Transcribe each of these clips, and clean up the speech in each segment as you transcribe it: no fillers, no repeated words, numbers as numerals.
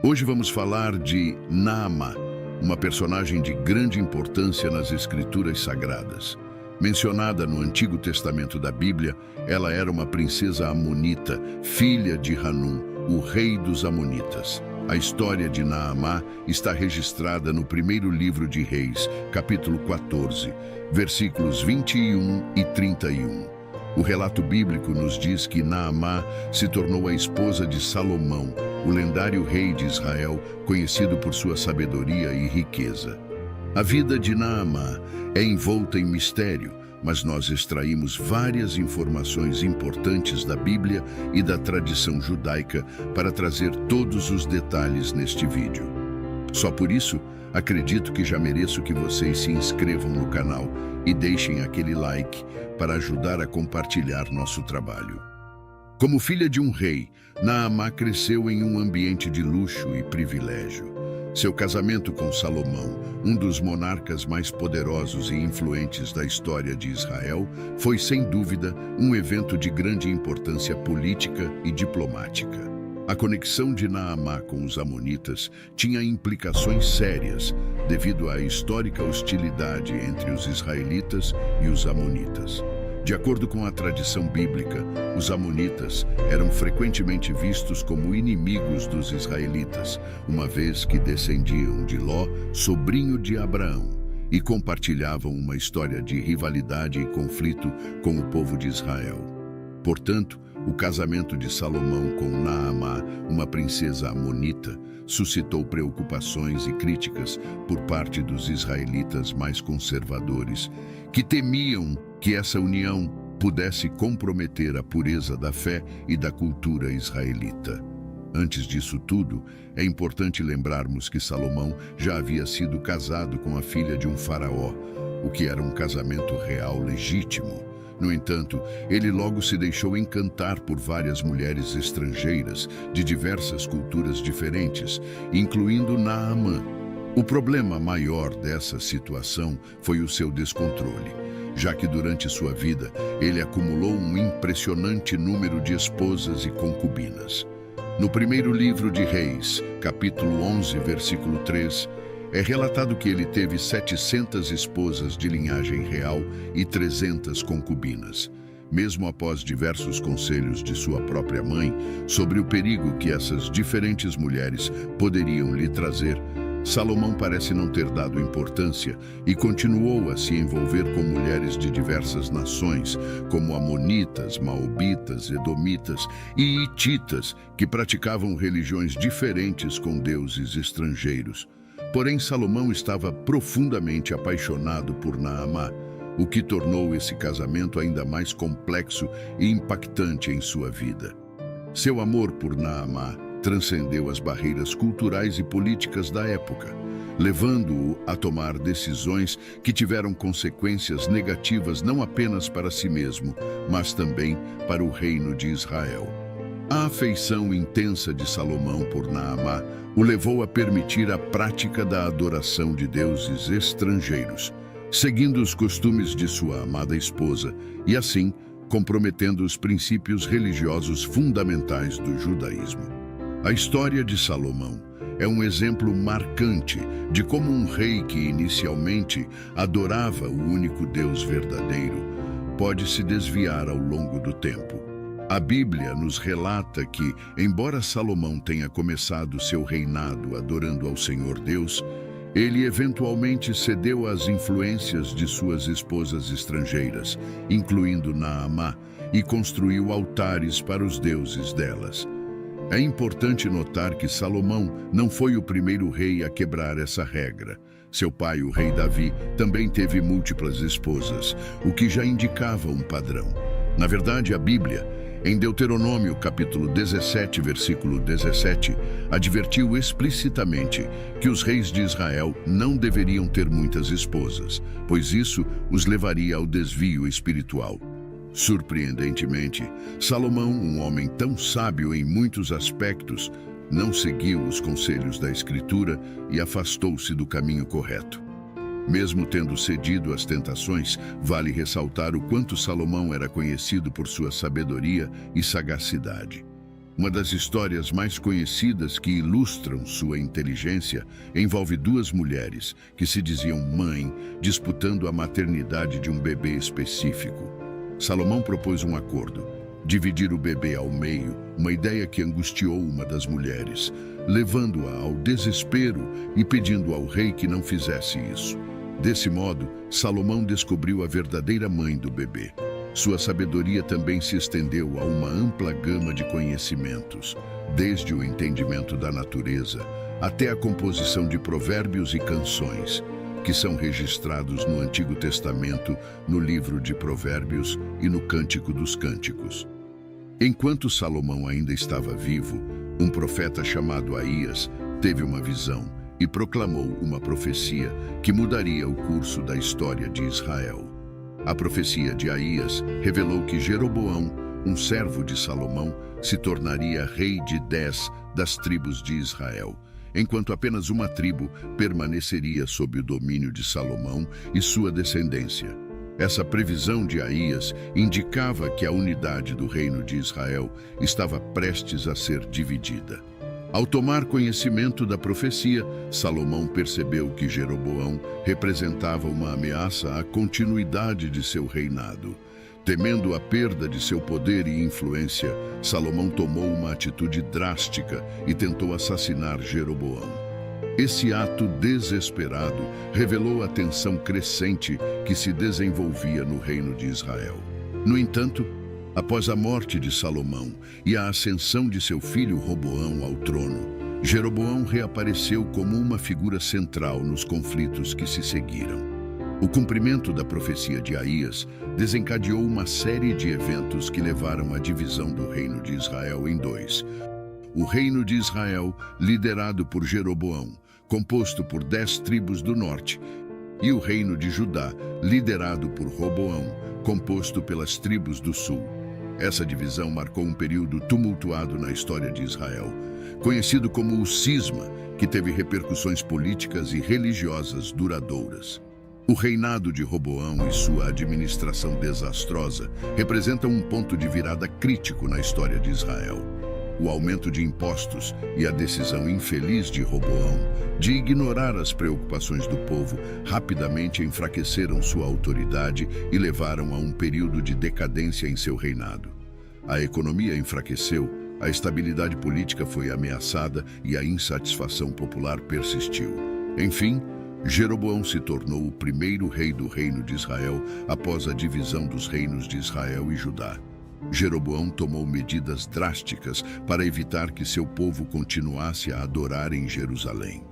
Hoje vamos falar de Naamã, uma personagem de grande importância nas Escrituras Sagradas. Mencionada no Antigo Testamento da Bíblia, ela era uma princesa amonita, filha de Hanum, o rei dos Amonitas. A história de Naamã está registrada no primeiro livro de Reis, capítulo 14, versículos 21 e 31. O relato bíblico nos diz que Naamã se tornou a esposa de Salomão, o lendário rei de Israel, conhecido por sua sabedoria e riqueza. A vida de Naamã é envolta em mistério, mas nós extraímos várias informações importantes da Bíblia e da tradição judaica para trazer todos os detalhes neste vídeo. Só por isso, acredito que já mereço que vocês se inscrevam no canal e deixem aquele like para ajudar a compartilhar nosso trabalho. Como filha de um rei, Naamã cresceu em um ambiente de luxo e privilégio. Seu casamento com Salomão, um dos monarcas mais poderosos e influentes da história de Israel, foi sem dúvida um evento de grande importância política e diplomática. A conexão de Naamã com os Amonitas tinha implicações sérias devido à histórica hostilidade entre os israelitas e os amonitas. De acordo com a tradição bíblica, os amonitas eram frequentemente vistos como inimigos dos israelitas, uma vez que descendiam de Ló, sobrinho de Abraão, e compartilhavam uma história de rivalidade e conflito com o povo de Israel. Portanto, o casamento de Salomão com Naamã, uma princesa amonita, suscitou preocupações e críticas por parte dos israelitas mais conservadores, que temiam que essa união pudesse comprometer a pureza da fé e da cultura israelita. Antes disso tudo, é importante lembrarmos que Salomão já havia sido casado com a filha de um faraó, o que era um casamento real legítimo. No entanto, ele logo se deixou encantar por várias mulheres estrangeiras de diversas culturas diferentes, incluindo Naamã. O problema maior dessa situação foi o seu descontrole, já que durante sua vida ele acumulou um impressionante número de esposas e concubinas. No primeiro livro de Reis, capítulo 11, versículo 3, é relatado que ele teve 700 esposas de linhagem real e 300 concubinas. Mesmo após diversos conselhos de sua própria mãe sobre o perigo que essas diferentes mulheres poderiam lhe trazer, Salomão parece não ter dado importância e continuou a se envolver com mulheres de diversas nações, como amonitas, maobitas, edomitas e hititas, que praticavam religiões diferentes com deuses estrangeiros. Porém, Salomão estava profundamente apaixonado por Naamã, o que tornou esse casamento ainda mais complexo e impactante em sua vida. Seu amor por Naamã transcendeu as barreiras culturais e políticas da época, levando-o a tomar decisões que tiveram consequências negativas não apenas para si mesmo, mas também para o reino de Israel. A afeição intensa de Salomão por Naamã o levou a permitir a prática da adoração de deuses estrangeiros, seguindo os costumes de sua amada esposa e, assim, comprometendo os princípios religiosos fundamentais do judaísmo. A história de Salomão é um exemplo marcante de como um rei que inicialmente adorava o único Deus verdadeiro pode se desviar ao longo do tempo. A Bíblia nos relata que, embora Salomão tenha começado seu reinado adorando ao Senhor Deus, ele eventualmente cedeu às influências de suas esposas estrangeiras, incluindo Naamã, e construiu altares para os deuses delas. É importante notar que Salomão não foi o primeiro rei a quebrar essa regra. Seu pai, o rei Davi, também teve múltiplas esposas, o que já indicava um padrão. Na verdade, a Bíblia, em Deuteronômio, capítulo 17, versículo 17, advertiu explicitamente que os reis de Israel não deveriam ter muitas esposas, pois isso os levaria ao desvio espiritual. Surpreendentemente, Salomão, um homem tão sábio em muitos aspectos, não seguiu os conselhos da Escritura e afastou-se do caminho correto. Mesmo tendo cedido às tentações, vale ressaltar o quanto Salomão era conhecido por sua sabedoria e sagacidade. Uma das histórias mais conhecidas que ilustram sua inteligência envolve duas mulheres que se diziam mãe, disputando a maternidade de um bebê específico. Salomão propôs um acordo: dividir o bebê ao meio, uma ideia que angustiou uma das mulheres, levando-a ao desespero e pedindo ao rei que não fizesse isso. Desse modo, Salomão descobriu a verdadeira mãe do bebê. Sua sabedoria também se estendeu a uma ampla gama de conhecimentos, desde o entendimento da natureza até a composição de provérbios e canções, que são registrados no Antigo Testamento, no livro de Provérbios e no Cântico dos Cânticos. Enquanto Salomão ainda estava vivo, um profeta chamado Aías teve uma visão e proclamou uma profecia que mudaria o curso da história de Israel. A profecia de Aías revelou que Jeroboão, um servo de Salomão, se tornaria rei de 10 das tribos de Israel, enquanto apenas uma tribo permaneceria sob o domínio de Salomão e sua descendência. Essa previsão de Aías indicava que a unidade do reino de Israel estava prestes a ser dividida. Ao tomar conhecimento da profecia, Salomão percebeu que Jeroboão representava uma ameaça à continuidade de seu reinado. Temendo a perda de seu poder e influência, Salomão tomou uma atitude drástica e tentou assassinar Jeroboão. Esse ato desesperado revelou a tensão crescente que se desenvolvia no reino de Israel. No entanto, após a morte de Salomão e a ascensão de seu filho Roboão ao trono, Jeroboão reapareceu como uma figura central nos conflitos que se seguiram. O cumprimento da profecia de Aías desencadeou uma série de eventos que levaram à divisão do reino de Israel em dois. O reino de Israel, liderado por Jeroboão, composto por 10 tribos do norte, e o reino de Judá, liderado por Roboão, composto pelas tribos do sul. Essa divisão marcou um período tumultuado na história de Israel, conhecido como o Cisma, que teve repercussões políticas e religiosas duradouras. O reinado de Roboão e sua administração desastrosa representam um ponto de virada crítico na história de Israel. O aumento de impostos e a decisão infeliz de Roboão de ignorar as preocupações do povo rapidamente enfraqueceram sua autoridade e levaram a um período de decadência em seu reinado. A economia enfraqueceu, a estabilidade política foi ameaçada e a insatisfação popular persistiu. Enfim, Jeroboão se tornou o primeiro rei do reino de Israel após a divisão dos reinos de Israel e Judá. Jeroboão tomou medidas drásticas para evitar que seu povo continuasse a adorar em Jerusalém.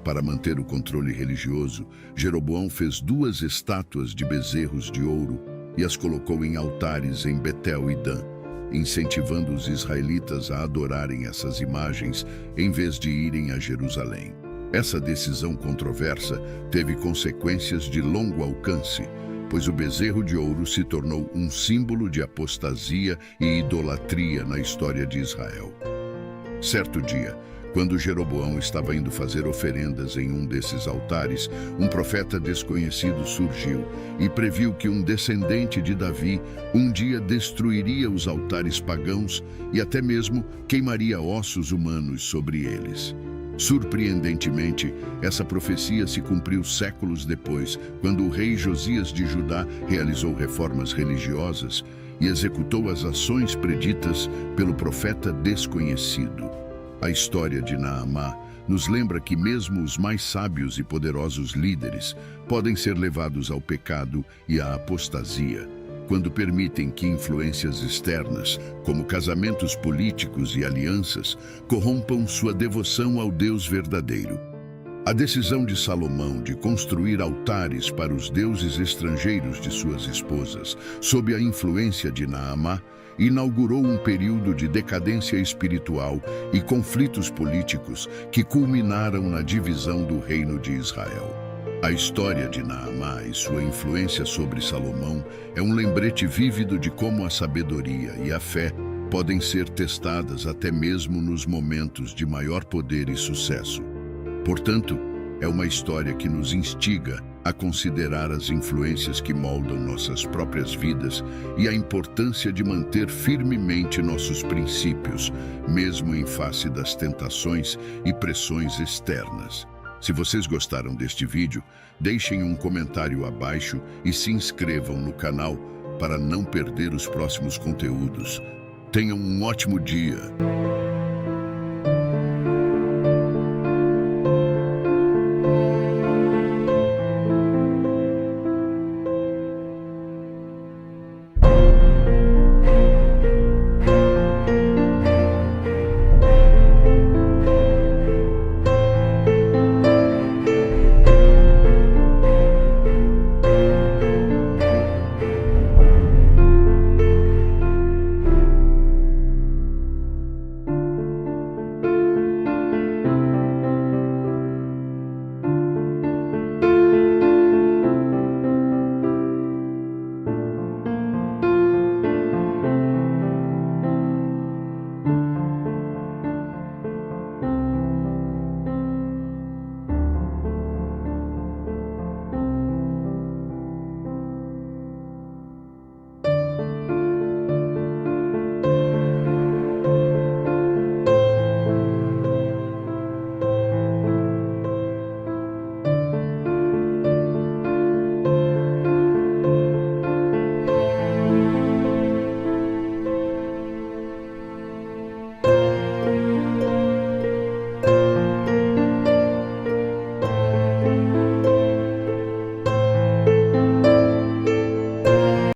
Para manter o controle religioso, Jeroboão fez 2 estátuas de bezerros de ouro e as colocou em altares em Betel e Dan, incentivando os israelitas a adorarem essas imagens em vez de irem a Jerusalém. Essa decisão controversa teve consequências de longo alcance, pois o bezerro de ouro se tornou um símbolo de apostasia e idolatria na história de Israel. Certo dia, quando Jeroboão estava indo fazer oferendas em um desses altares, um profeta desconhecido surgiu e previu que um descendente de Davi um dia destruiria os altares pagãos e até mesmo queimaria ossos humanos sobre eles. Surpreendentemente, essa profecia se cumpriu séculos depois, quando o rei Josias de Judá realizou reformas religiosas e executou as ações preditas pelo profeta desconhecido. A história de Naamá nos lembra que mesmo os mais sábios e poderosos líderes podem ser levados ao pecado e à apostasia, quando permitem que influências externas, como casamentos políticos e alianças, corrompam sua devoção ao Deus verdadeiro. A decisão de Salomão de construir altares para os deuses estrangeiros de suas esposas, sob a influência de Naamá, inaugurou um período de decadência espiritual e conflitos políticos que culminaram na divisão do reino de Israel. A história de Naamá e sua influência sobre Salomão é um lembrete vívido de como a sabedoria e a fé podem ser testadas até mesmo nos momentos de maior poder e sucesso. Portanto, é uma história que nos instiga a considerar as influências que moldam nossas próprias vidas e a importância de manter firmemente nossos princípios, mesmo em face das tentações e pressões externas. Se vocês gostaram deste vídeo, deixem um comentário abaixo e se inscrevam no canal para não perder os próximos conteúdos. Tenham um ótimo dia!